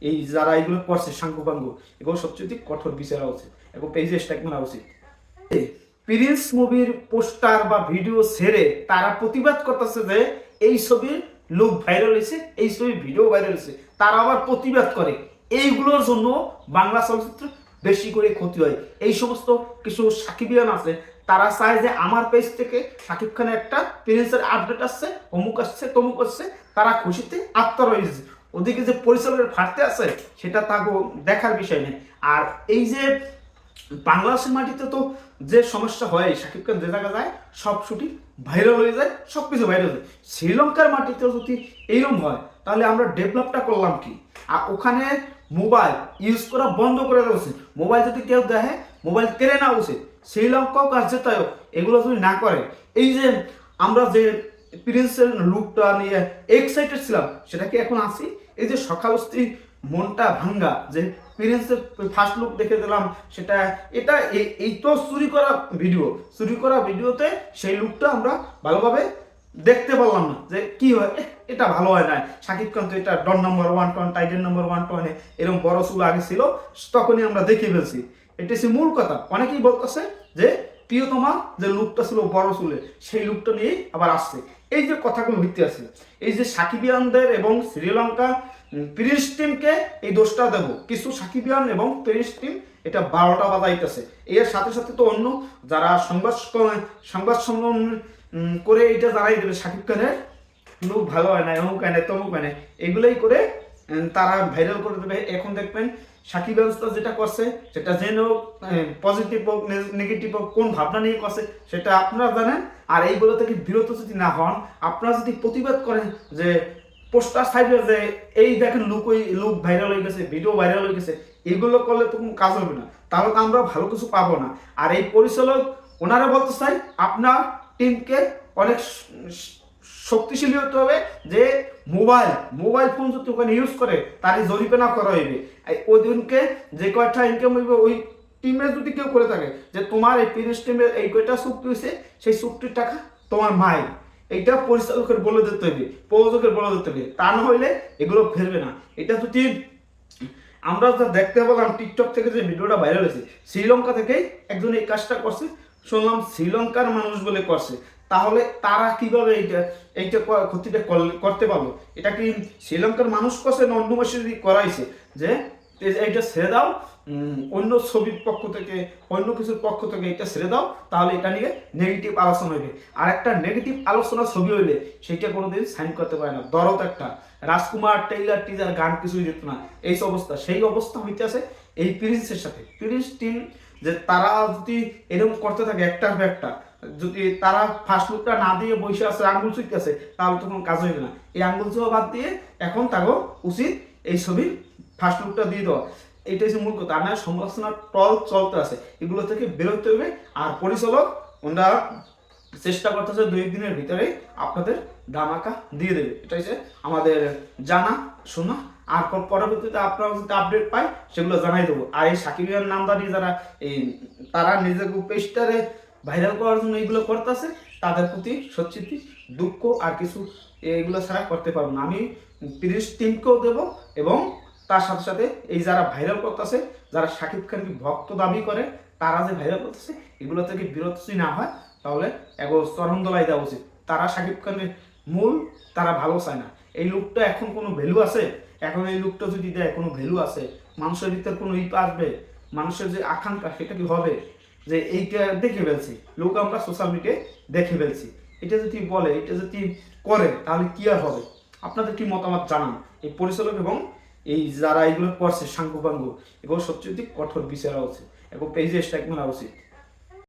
এই যারা এগুলো করছে সাঙ্গুপাঙ্গু, এগুলো সবচেয়ে কঠোর বিচার হওয়া উচিত, এবং পেজে স্ট্যাক মারা উচিত। প্রিন্স মুভির পোস্টার বা ভিডিও ছেড়ে তারা প্রতিবাদ করতেছে যে এই ছবির লুক ভাইরাল হয়েছে, এই ছবির ভিডিও ভাইরাল হয়েছে, তারা আবার প্রতিবাদ করে। এইগুলোর জন্য বাংলা চলচ্চিত্র বেশি করে ক্ষতি হয়। এই সমস্ত কিছু সাকিবিয়ান আছে, তারা চায় যে আমার পেজ থেকে সাকিব খানের একটা প্রিন্সের আপডেট আসছে, অমুক আসছে তমুক আসছে, তারা খুশিতে আত্মা রয়েছে। ওদিকে যে পরিচালকের ফাটতে আছে সেটা তাকে দেখার বিষয় নেই। আর এই যে বাংলাদেশের মাটিতে তো যে সমস্যা হয়, সাকিব খান যে জায়গা যায় সব শুটিং ভাইরাল হয়ে যায়, সব কিছু ভাইরাল হয়ে যায়। শ্রীলঙ্কার মাটিতেও যদি এইরকম হয় তাহলে আমরা ডেভেলপটা করলাম কি? আর ওখানে মোবাইল ইউজ করা বন্ধ করে দেওয়া উচিত। মোবাইল যদি কেউ দেখে মোবাইল কেড়ে নেওয়া উচিত। শ্রীলঙ্কাও কাজ যেতায়ও এগুলো যদি না করে, এই যে আমরা যে প্রিন্সের লুকটা নিয়ে এক্সাইটেড ছিলাম সেটা কি এখন আসি? এই যে সকালস্থি মনটা ভাঙ্গা যে প্রিন্সের ফার্স্ট লুক দেখে দিলাম, সেটা এটা এই তো চুরি করা ভিডিওতে সেই লুকটা আমরা ভালোভাবে দেখতে পারলাম না যে কি হয়, এটা ভালো হয় না। শাকিব খান তো এটা ডন নাম্বার 1 টাইগার নাম্বার 1 এরকম বড় চুল আগে ছিল, তখনই আমরা দেখে ফেলছি। এটা হচ্ছে মূল কথা। অনেকেই বলতেছে যে প্রিয়তমা যে লুকটা ছিল বড় চুলের, সেই লুকটা নিয়েই আবার আসছে। এই যে কথাগুলো হইতে আছে, এই যে সাকিবিয়ানদের এবং শ্রীলঙ্কা প্রিন্স টিমকে এই দোষটা দেবো। কিছু সাকিবিয়ান এবং প্রিন্স টিম এটা 12টা বাজাইতেছে। এর সাথে সাথে তো অন্য যারা সংবাদ সম্মেলন করে এটা জানাই দেবে সাকিব খানের লুক ভালো হয় না, অমুক হয় না তমুক হয় না, এগুলোই করে তারা ভাইরাল করে দেবে। এখন দেখবেন সাকিব ব্যবস্থা যেটা করছে সেটা যেন পজিটিভ হোক নেগেটিভ হোক, কোন ভাবনা নিয়ে করছে সেটা আপনারা জানেন। আর এইগুলো থেকে বিরত যদি না হন, আপনারা যদি প্রতিবাদ করেন যে পোস্টার সাইডে যে এই দেখেন লুক ভাইরাল হয়ে গেছে, ভিডিও ভাইরাল হয়ে গেছে, এগুলো করলে তো কোনো কাজ হবে না, তাহলে তো আমরা ভালো কিছু পাবো না। আর এই পরিচালক ওনারা বলতে চাই আপনার টিমকে অনেক শক্তিশালী হতে হবে, যে মোবাইল ফোন যদি ওখানে ইউজ করে তারই জরিমানা করা হইবে। ওই দিনকে যে কয়টা ইনকাম হইবে ওই টিমে যদি কেউ করে থাকে যে তোমার এই প্রিন্স টিমের এই কয়টা চুক্তি হয়েছে, সেই চুক্তির টাকা তোমার মায়ের, এইটা পরিচালকের বলে দিতে হবে, প্রযোজকের বলে দিতে হবে, তা না হইলে এগুলো ফেলবে না। এটা যদি আমরা যা দেখতে পেলাম টিকটক থেকে যে ভিডিওটা ভাইরাল হয়েছে, শ্রীলঙ্কা থেকেই একজন এই কাজটা করছে, শুনলাম শ্রীলঙ্কার মানুষ বলে করছে। তাহলে তারা কিভাবে এইটা ক্ষতিটা করতে পারলো? এটা কি শ্রীলঙ্কার মানুষ করছে না অন্য মাসে করাইছে যে এইটা ছেড়ে দাও, অন্য ছবির পক্ষ থেকে অন্য কিছুর পক্ষ থেকে এটা ছেড়ে দাও, তাহলে এটা নিয়ে নেগেটিভ আলোচনা হইবে। আর একটা নেগেটিভ আলোচনা ছবি হইলে সেইটা কোনোদিন সাইন করতে পারে না। দরদ একটা রাজকুমার টেইলার টিজার গান কিছুই দিত না, এই অবস্থা। সেই অবস্থা হইতে আছে এই প্রিন্সের সাথে। প্রিন্স টিম যে তারা যদি এরকম করতে থাকে একটার পর একটা, যদি তারা ফার্স্ট লুকটা না দিয়ে বসে আছে আঙ্গুল চুইতে আছে, তাহলে তো কোনো কাজ হইবে না। এই আঙ্গুল চুয়া বাদ দিয়ে এখন তাকেও উচিত এই ছবির ফার্স্ট লুকটা দিয়ে দেওয়া। এইটাই হচ্ছে মূল কথা। আমার সমালোচনার টল চলতে আছে, এগুলো থেকে বেরোতে হবে। আর পরিচালক ওনারা চেষ্টা করতেছে 2 দিনের ভিতরে আপনাদের ধামাকা দিয়ে দেবে, এটা হচ্ছে আমাদের জানা শোনা। আর পরবর্তীতে আপনারা যদি আপডেট পাই সেগুলো জানাই দেবো। আর এই সাকিবিয়ান নামদারি যারা এই তারা নিজের পেজটারে ভাইরাল করার জন্য এইগুলো করতেছে, তাদের প্রতি সত্যি দুঃখ। আর কিছু এইগুলো ছাড়া করতে পারবো না। আমি প্রিন্স টিমকেও দেবো, এবং তার সাথে সাথে এই যারা ভাইরাল করতেছে, যারা সাকিব খানকে ভক্ত দাবি করে, তারা যে ভাইরাল করতেছে এগুলো থেকে বিরত যদি না হয় তাহলে এগো চরম দলাই দেওয়া উচিত। তারা সাকিব খানের মূল তারা ভালো চায় না। এই লুকটা এখন কোনো ভ্যালু আছে? এখন এই লুকটা যদি দেয় কোনো ভ্যালু আছে? মানুষের ভিতরে কোনো আসবে? মানুষের যে আকাঙ্ক্ষা সেটা কি হবে যে এইটা দেখে ফেলছি লোক, আমরা সোশ্যাল মিডিয়ায় দেখে ফেলছি, এটা যদি বলে, এটা যদি করে, তাহলে কি আর হবে? আপনাদের কি মতামত জানান। এই পরিচালক এবং এই যারা এগুলো করছে সাঙ্গুপাঙ্গু, এগুলো সত্যি কঠোর বিচার হওয়া উচিত এবং পেজে স্ট্রাইক মারা উচিত।